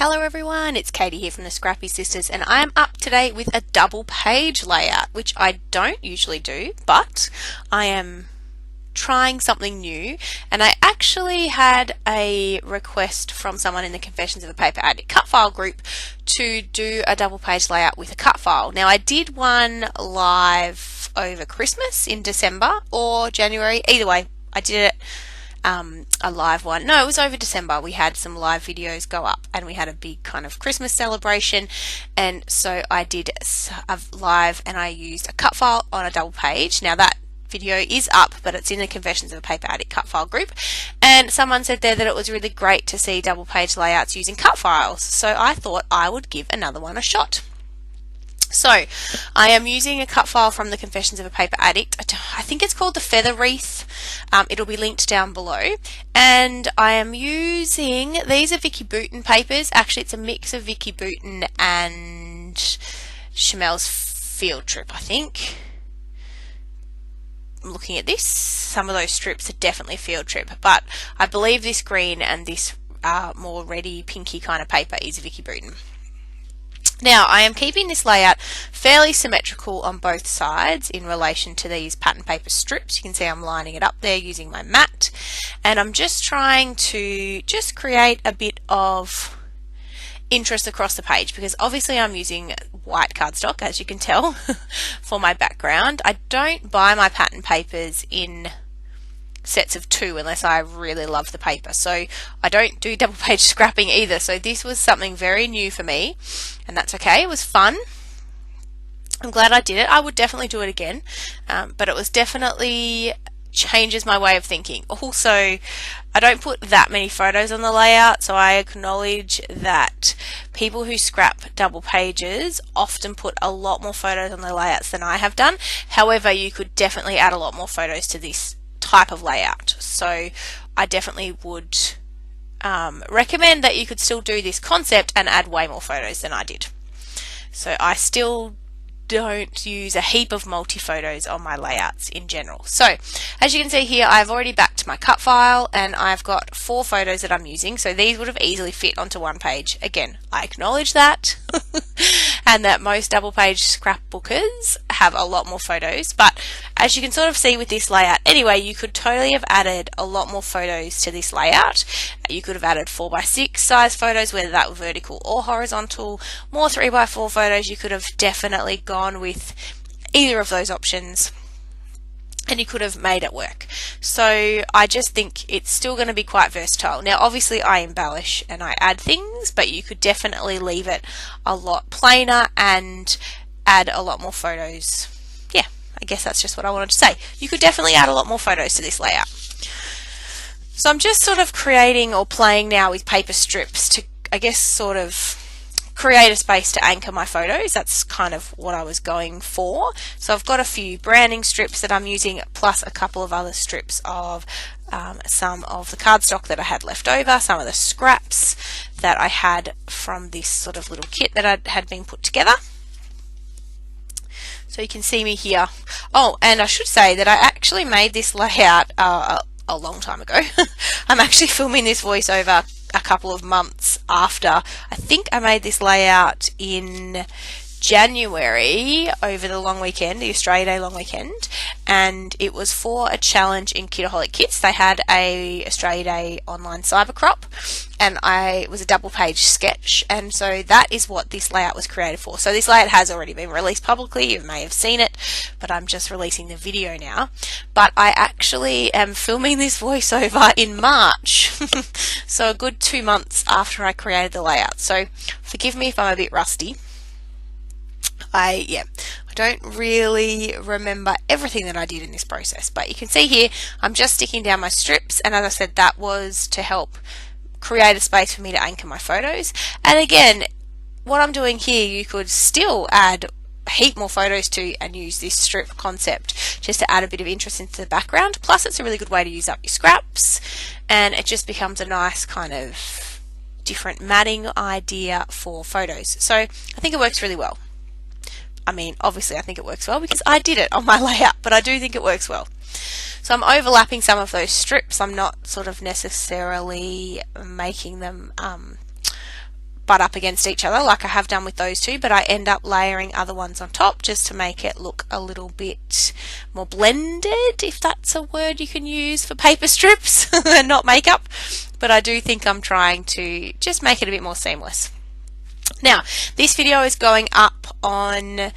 Hello everyone, it's Katie here from the Scrappy Sisters, and I am up today with a double page layout, which I don't usually do, but I am trying something new. And I actually had a request from someone in the Confessions of a Paper Addict cut file group to do a double page layout with a cut file. Now I did one live over Christmas in December or January, either way I did it a live one. No, it was over December. We had some live videos go up and we had a big kind of Christmas celebration, and so I did a live and I used a cut file on a double page. Now that video is up, but it's in the Confessions of a Paper Addict cut file group, and someone said there that it was really great to see double page layouts using cut files, so I thought I would give another one a shot. So I am using a cut file from the Confessions of a Paper Addict. I think it's called the Feather Wreath. It'll be linked down below. And I am using, these are Vicky Bouton papers. Actually, it's a mix of Vicky Bouton and Chamel's Field Trip, I think. I'm looking at this. Some of those strips are definitely Field Trip, but I believe this green and this more reddy, pinky kind of paper is Vicky Bouton. Now, I am keeping this layout fairly symmetrical on both sides in relation to these pattern paper strips. You can see I'm lining it up there using my mat, and I'm just trying to just create a bit of interest across the page, because obviously I'm using white cardstock, as you can tell, for my background. I don't buy my pattern papers in sets of 2 unless I really love the paper, so I don't do double page scrapping either, so this was something very new for me, and that's okay. It was fun. I'm glad I did it. I would definitely do it again, but it was definitely changes my way of thinking. Also, I don't put that many photos on the layout, so I acknowledge that people who scrap double pages often put a lot more photos on their layouts than I have done. However, you could definitely add a lot more photos to this type of layout, so I definitely would recommend that you could still do this concept and add way more photos than I did. So I still don't use a heap of multi-photos on my layouts in general. So as you can see here, I've already backed my cut file and I've got 4 photos that I'm using, so these would have easily fit onto one page. Again, I acknowledge that and that most double page scrapbookers have a lot more photos, but as you can sort of see with this layout anyway, you could totally have added a lot more photos to this layout. You could have added 4x6 size photos, whether that were vertical or horizontal, more 3x4 photos. You could have definitely gone with either of those options and you could have made it work. So I just think it's still going to be quite versatile. Now obviously I embellish and I add things, but you could definitely leave it a lot plainer and add a lot more photos. Yeah, I guess that's just what I wanted to say. You could definitely add a lot more photos to this layout. So I'm just sort of creating or playing now with paper strips to, I guess, sort of create a space to anchor my photos. That's kind of what I was going for. So I've got a few branding strips that I'm using, plus a couple of other strips of some of the cardstock that I had left over, some of the scraps that I had from this sort of little kit that I had been put together. So you can see me here. Oh, and I should say that I actually made this layout a long time ago. I'm actually filming this voiceover a couple of months after. I think I made this layout in January over the long weekend, the Australia Day long weekend, and it was for a challenge in Kidaholic Kits. They had a Australia Day online cyber crop, and it was a double page sketch, and so that is what this layout was created for. So this layout has already been released publicly. You may have seen it, but I'm just releasing the video now. But I actually am filming this voiceover in March, so a good 2 months after I created the layout. So forgive me if I'm a bit rusty. I don't really remember everything that I did in this process, but you can see here I'm just sticking down my strips, and as I said, that was to help create a space for me to anchor my photos. And again, what I'm doing here, you could still add a heap more photos to and use this strip concept just to add a bit of interest into the background. Plus it's a really good way to use up your scraps, and it just becomes a nice kind of different matting idea for photos. So I think it works really well. I mean, obviously I think it works well because I did it on my layout, but I do think it works well. So I'm overlapping some of those strips. I'm not sort of necessarily making them butt up against each other like I have done with those two, but I end up layering other ones on top just to make it look a little bit more blended, if that's a word you can use for paper strips and not makeup. But I do think I'm trying to just make it a bit more seamless. Now, this video is going up on,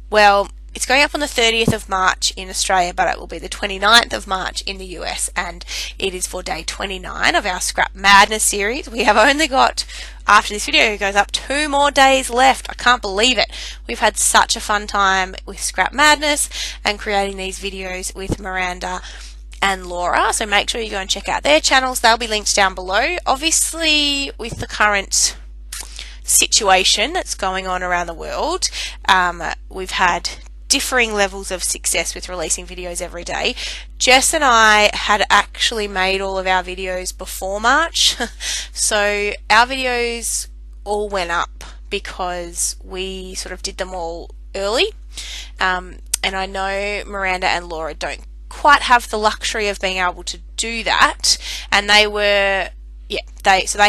well, it's going up on the 30th of March in Australia, but it will be the 29th of March in the US, and it is for day 29 of our Scrap Madness series. We have only got, after this video goes up, 2 more days left. I can't believe it. We've had such a fun time with Scrap Madness and creating these videos with Miranda and Laura, so make sure you go and check out their channels. They'll be linked down below. Obviously, with the current situation that's going on around the world, we've had differing levels of success with releasing videos every day. Jess and I had actually made all of our videos before March, so our videos all went up because we sort of did them all early, and I know Miranda and Laura don't quite have the luxury of being able to do that, and they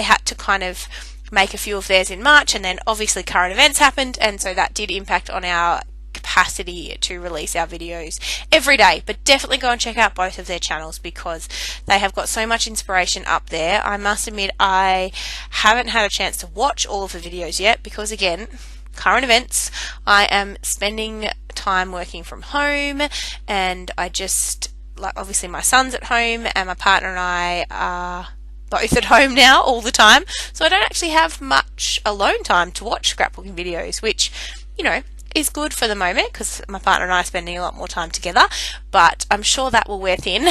had to kind of make a few of theirs in March, and then obviously current events happened, and so that did impact on our capacity to release our videos every day. But definitely go and check out both of their channels because they have got so much inspiration up there. I must admit I haven't had a chance to watch all of the videos yet because, again, current events. I am spending time working from home, and I just, like, obviously my son's at home and my partner and I are both at home now all the time, so I don't actually have much alone time to watch scrapbooking videos, which, you know, is good for the moment because my partner and I are spending a lot more time together, but I'm sure that will wear thin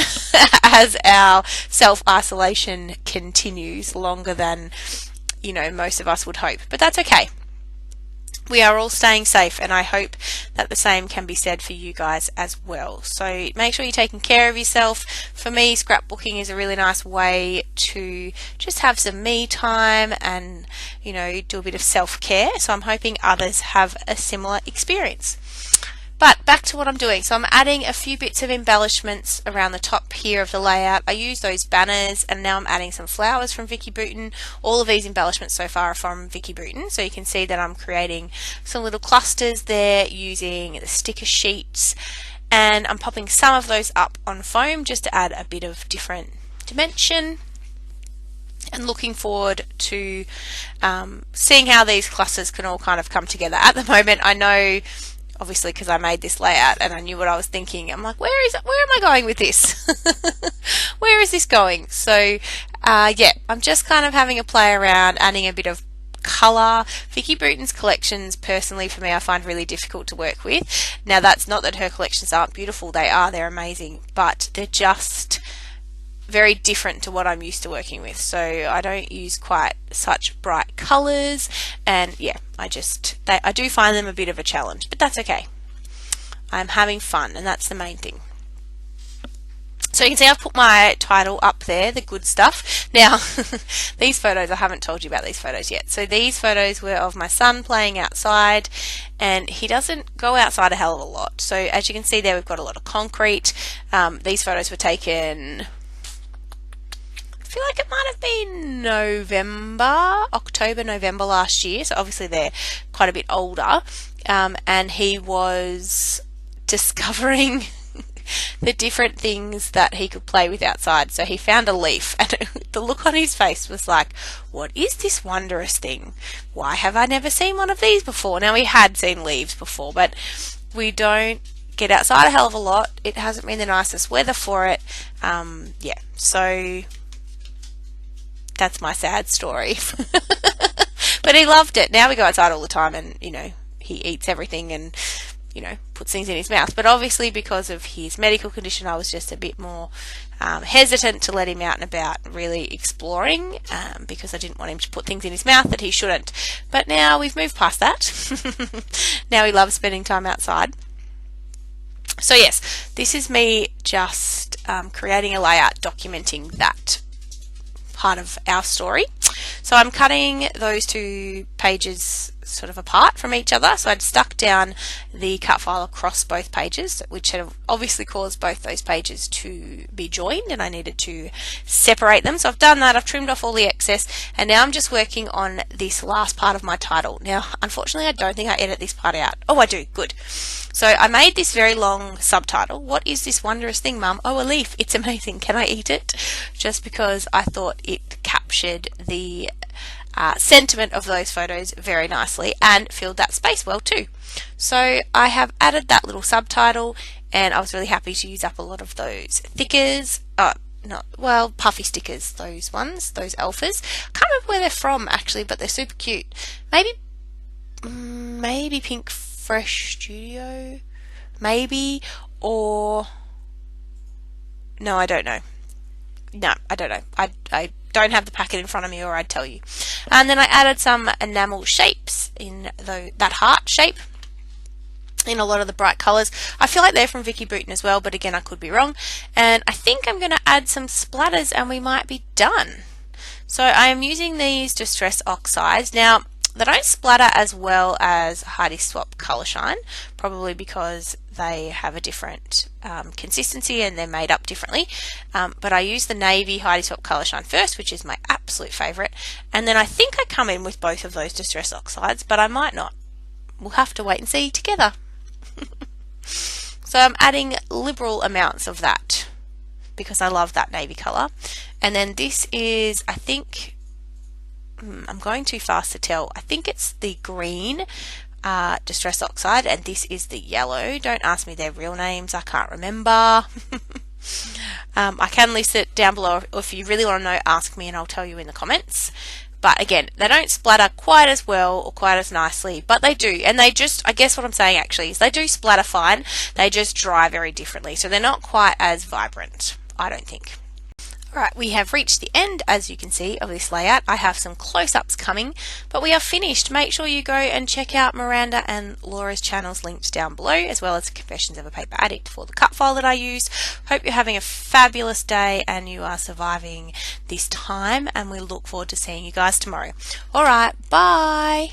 as our self-isolation continues longer than, you know, most of us would hope, but that's okay. We are all staying safe, and I hope that the same can be said for you guys as well. So make sure you're taking care of yourself. For me, scrapbooking is a really nice way to just have some me time and, you know, do a bit of self-care. So I'm hoping others have a similar experience. But back to what I'm doing. So I'm adding a few bits of embellishments around the top here of the layout. I use those banners, and now I'm adding some flowers from Vicky Bouton. All of these embellishments so far are from Vicky Bouton. So you can see that I'm creating some little clusters there using the sticker sheets, and I'm popping some of those up on foam just to add a bit of different dimension. And looking forward to seeing how these clusters can all kind of come together. At the moment, I know, obviously, because I made this layout and I knew what I was thinking, I'm like, where am I going with this? Where is this going? So yeah, I'm just kind of having a play around, adding a bit of colour. Vicky Bouton's collections, personally for me, I find really difficult to work with. Now, that's not that her collections aren't beautiful, they're amazing, but they're just very different to what I'm used to working with, so I don't use quite such bright colours, and yeah, I do find them a bit of a challenge, but that's okay. I'm having fun, and that's the main thing. So you can see I've put my title up there, The Good Stuff. Now, these photos, I haven't told you about these photos yet. So these photos were of my son playing outside, and he doesn't go outside a hell of a lot. So as you can see there, we've got a lot of concrete. These photos were taken, I feel like it might have been October, November last year, so obviously they're quite a bit older, and he was discovering the different things that he could play with outside. So he found a leaf, and the look on his face was like, what is this wondrous thing? Why have I never seen one of these before? Now, we had seen leaves before, but we don't get outside a hell of a lot. It hasn't been the nicest weather for it. Yeah, so that's my sad story. But he loved it. Now we go outside all the time, and, you know, he eats everything and, you know, puts things in his mouth. But obviously, because of his medical condition, I was just a bit more hesitant to let him out and about really exploring, because I didn't want him to put things in his mouth that he shouldn't. But now we've moved past that. Now he loves spending time outside. So yes, this is me just creating a layout documenting that part of our story. So I'm cutting those 2 pages sort of apart from each other, so I'd stuck down the cut file across both pages, which had obviously caused both those pages to be joined, and I needed to separate them. So I've done that, I've trimmed off all the excess, and now I'm just working on this last part of my title. Now unfortunately I don't think I edit this part out. Oh, I do, good. So I made this very long subtitle. What is this wondrous thing, Mum? Oh, a leaf. It's amazing. Can I eat it? Just because I thought it captured the sentiment of those photos very nicely and filled that space well too. So I have added that little subtitle, and I was really happy to use up a lot of those stickers. Puffy stickers, those ones, those alphas. Can't remember where they're from actually, but they're super cute. Maybe Pink Fresh Studio, maybe, or no, I don't know. No, I don't know. I don't have the packet in front of me, or I'd tell you. And then I added some enamel shapes in that heart shape in a lot of the bright colours. I feel like they're from Vicky Bouton as well, but again, I could be wrong. And I think I'm going to add some splatters and we might be done. So I am using these Distress Oxides. Now, they don't splatter as well as Heidi Swap Colour Shine, probably because they have a different consistency and they're made up differently. But I use the navy Heidi Swap Colour Shine first, which is my absolute favourite. And then I think I come in with both of those Distress Oxides, but I might not. We'll have to wait and see together. So I'm adding liberal amounts of that because I love that navy colour. And then this is, I think, I'm going too fast to tell. I think it's the green Distress Oxide, and this is the yellow. Don't ask me their real names, I can't remember. I can list it down below, or if you really want to know, ask me and I'll tell you in the comments. But again, they don't splatter quite as well or quite as nicely, but they do. And they just, I guess what I'm saying actually is they do splatter fine, they just dry very differently. So they're not quite as vibrant, I don't think. Alright, we have reached the end, as you can see, of this layout. I have some close-ups coming, but we are finished. Make sure you go and check out Miranda and Laura's channels linked down below, as well as Confessions of a Paper Addict for the cut file that I used. Hope you're having a fabulous day and you are surviving this time, and we look forward to seeing you guys tomorrow. Alright, bye!